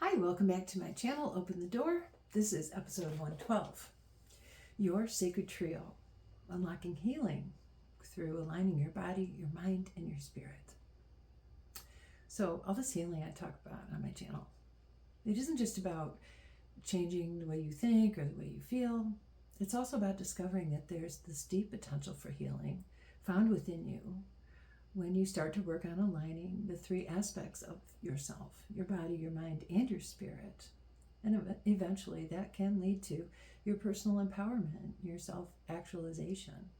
Hi, welcome back to my channel, Open the Door. This is episode 112, your sacred trio, unlocking healing through aligning your body, your mind, and your spirit. So all this healing I talk about on my channel, it isn't just about changing the way you think or the way you feel. It's also about discovering that there's this deep potential for healing found within you when you start to work on aligning the three aspects of yourself, your body, your mind, and your spirit. And eventually that can lead to your personal empowerment, your self-actualization.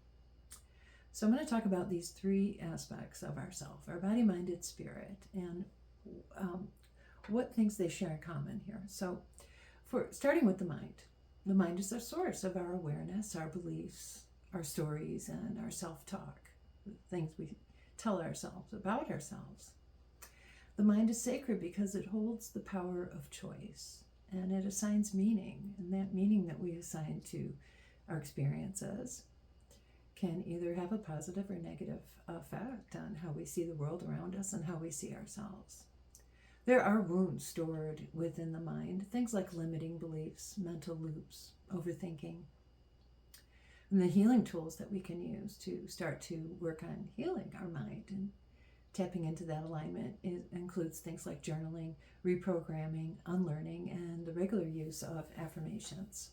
So I'm going to talk about these three aspects of ourself, our body, mind, and spirit, and what things they share in common here. So for starting with the mind is the source of our awareness, our beliefs, our stories, and our self-talk, the things we tell ourselves about ourselves. The mind is sacred because it holds the power of choice, and it assigns meaning, and that meaning that we assign to our experiences can either have a positive or negative effect on how we see the world around us and how we see ourselves. There are wounds stored within the mind, things like limiting beliefs, mental loops, overthinking. And the healing tools that we can use to start to work on healing our mind and tapping into that alignment includes things like journaling, reprogramming, unlearning, and the regular use of affirmations.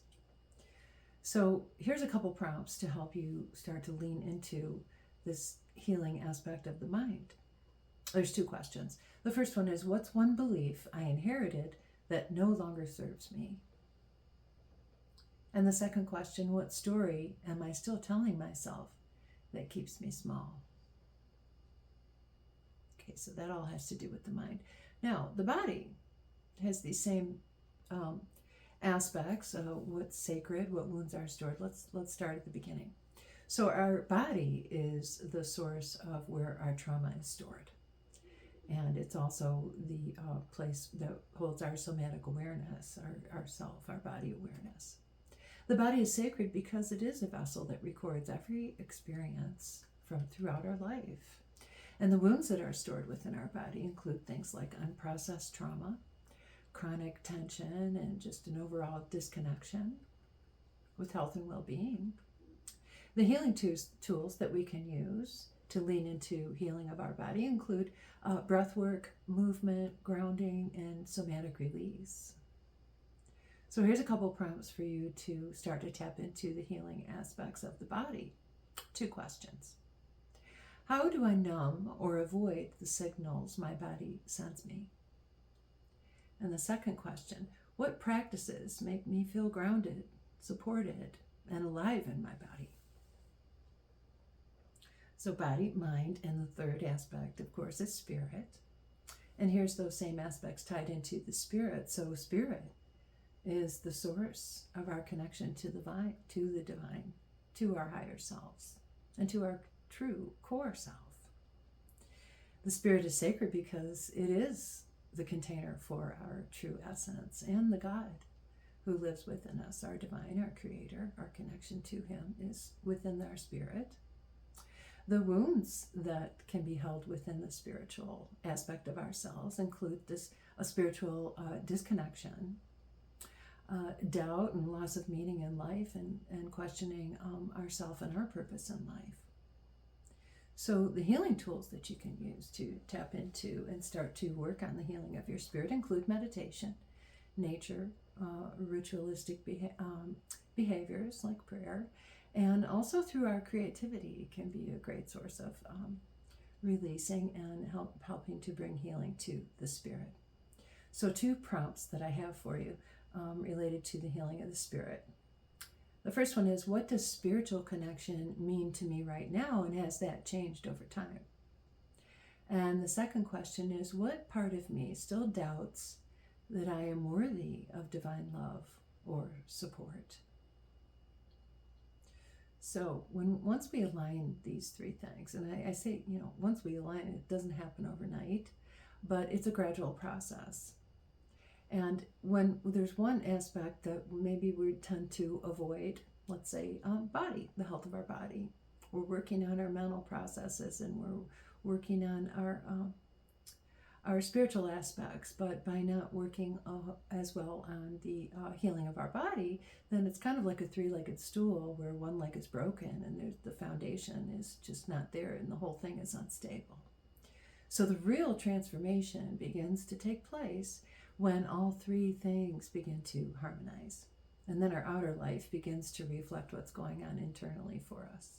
So here's a couple prompts to help you start to lean into this healing aspect of the mind. There's two questions. The first one is, what's one belief I inherited that no longer serves me? And the second question, what story am I still telling myself that keeps me small? Okay, so that all has to do with the mind. Now, the body has these same aspects of what's sacred, what wounds are stored. Let's start at the beginning. So our body is the source of where our trauma is stored. And it's also the place that holds our somatic awareness, our self, our body awareness. The body is sacred because it is a vessel that records every experience from throughout our life. And the wounds that are stored within our body include things like unprocessed trauma, chronic tension, and just an overall disconnection with health and well-being. The healing tools that we can use to lean into healing of our body include breath work, movement, grounding, and somatic release. So here's a couple prompts for you to start to tap into the healing aspects of the body. Two questions. How do I numb or avoid the signals my body sends me? And the second question, what practices make me feel grounded, supported, and alive in my body? So body, mind, and the third aspect, of course, is spirit. And here's those same aspects tied into the spirit. So spirit is the source of our connection to the divine, to our higher selves, and to our true core self. The spirit is sacred because it is the container for our true essence and the God who lives within us, our divine, our creator. Our connection to him is within our spirit. The wounds that can be held within the spiritual aspect of ourselves include a spiritual disconnection, doubt and loss of meaning in life, and questioning ourself and our purpose in life. So the healing tools that you can use to tap into and start to work on the healing of your spirit include meditation, nature, ritualistic behaviors like prayer, and also through our creativity can be a great source of releasing and helping to bring healing to the spirit. So two prompts that I have for you related to the healing of the spirit. The first one is, what does spiritual connection mean to me right now, and has that changed over time? And the second question is, what part of me still doubts that I am worthy of divine love or support? So once we align these three things, and I say, once we align it doesn't happen overnight, but it's a gradual process. And when there's one aspect that maybe we tend to avoid, let's say body, the health of our body, we're working on our mental processes, and we're working on our spiritual aspects, but by not working as well on the healing of our body, then it's kind of like a three-legged stool where one leg is broken and the foundation is just not there and the whole thing is unstable. So the real transformation begins to take place when all three things begin to harmonize. And then our outer life begins to reflect what's going on internally for us.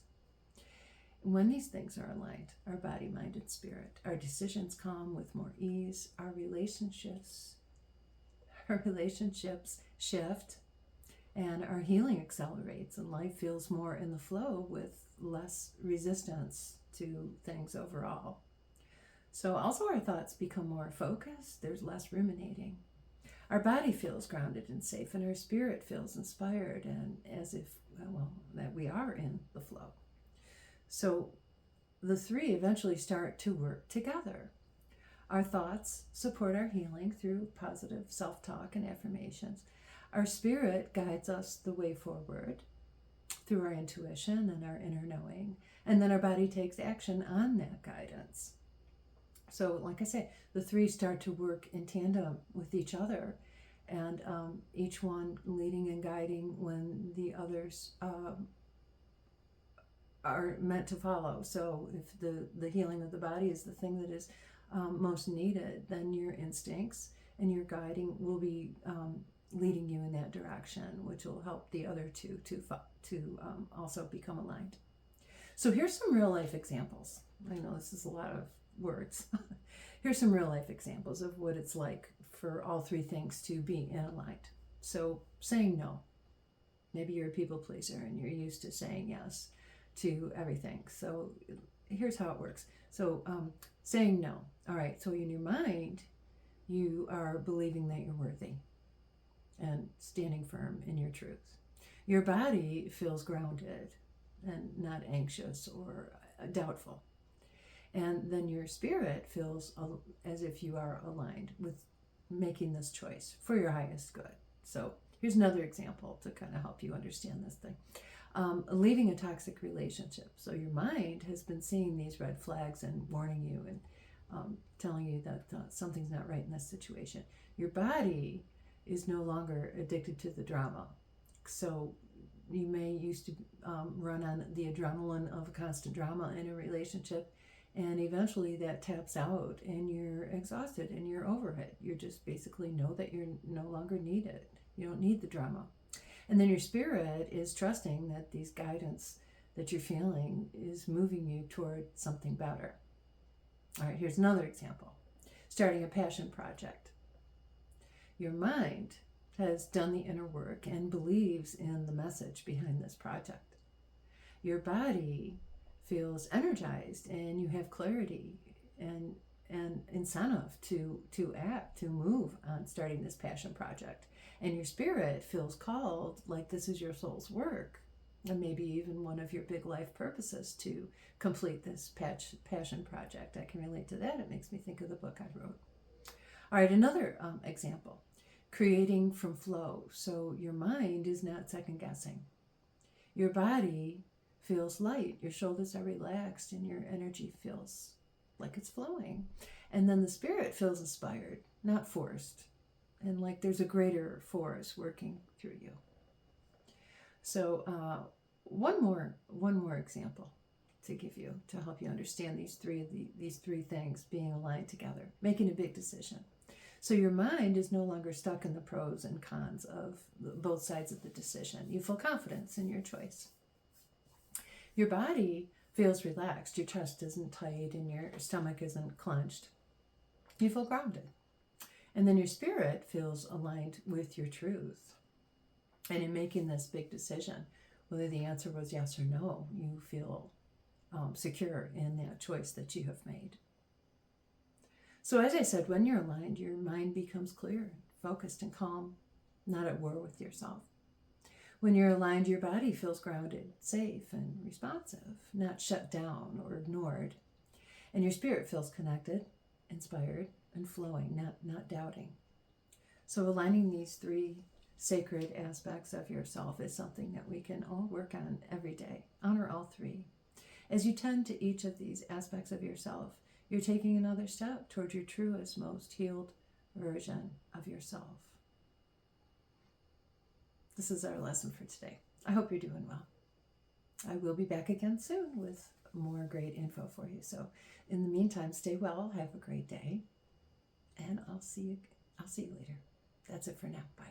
When these things are aligned, our body, mind, and spirit, our decisions come with more ease, our relationships shift, and our healing accelerates, and life feels more in the flow with less resistance to things overall. So also our thoughts become more focused, there's less ruminating. Our body feels grounded and safe, and our spirit feels inspired and as if, that we are in the flow. So the three eventually start to work together. Our thoughts support our healing through positive self-talk and affirmations. Our spirit guides us the way forward through our intuition and our inner knowing. And then our body takes action on that guidance. So like I say, the three start to work in tandem with each other, and each one leading and guiding when the others are meant to follow. So if the healing of the body is the thing that is most needed, then your instincts and your guiding will be leading you in that direction, which will help the other two to also become aligned. So here's some real life examples. I know this is a lot of words. Here's some real life examples of what it's like for all three things to be in aligned. So saying no. Maybe you're a people pleaser and you're used to saying yes to everything. So here's how it works. So saying no. All right, so in your mind, you are believing that you're worthy and standing firm in your truth. Your body feels grounded and not anxious or doubtful. And then your spirit feels as if you are aligned with making this choice for your highest good. So here's another example to kind of help you understand this thing. Leaving a toxic relationship. So your mind has been seeing these red flags and warning you and telling you that something's not right in this situation. Your body is no longer addicted to the drama. So you may used to run on the adrenaline of constant drama in a relationship, and eventually that taps out and you're exhausted and you're over it. You just basically know that you're no longer needed. You don't need the drama. And then your spirit is trusting that these guidance that you're feeling is moving you toward something better. All right, here's another example. Starting a passion project. Your mind has done the inner work and believes in the message behind this project. Your body feels energized and you have clarity and incentive to act, to move on starting this passion project. And your spirit feels called, like this is your soul's work, and maybe even one of your big life purposes to complete this passion project. I can relate to that. It makes me think of the book I wrote. All right, another example. Creating from flow. So your mind is not second guessing. Your body feels light. Your shoulders are relaxed and your energy feels like it's flowing. And then the spirit feels inspired, not forced. And like there's a greater force working through you. So one more example to give you to help you understand these three things being aligned together. Making a big decision. So your mind is no longer stuck in the pros and cons of both sides of the decision. You feel confidence in your choice. Your body feels relaxed. Your chest isn't tight and your stomach isn't clenched. You feel grounded. And then your spirit feels aligned with your truth. And in making this big decision, whether the answer was yes or no, you feel secure in that choice that you have made. So as I said, when you're aligned, your mind becomes clear, focused, and calm, not at war with yourself. When you're aligned, your body feels grounded, safe, and responsive, not shut down or ignored. And your spirit feels connected, inspired, and flowing, not doubting. So aligning these three sacred aspects of yourself is something that we can all work on every day. Honor all three. As you tend to each of these aspects of yourself, you're taking another step toward your truest, most healed version of yourself. This is our lesson for today. I hope you're doing well. I will be back again soon with more great info for you. So in the meantime, stay well, have a great day, and I'll see you later. That's it for now. Bye.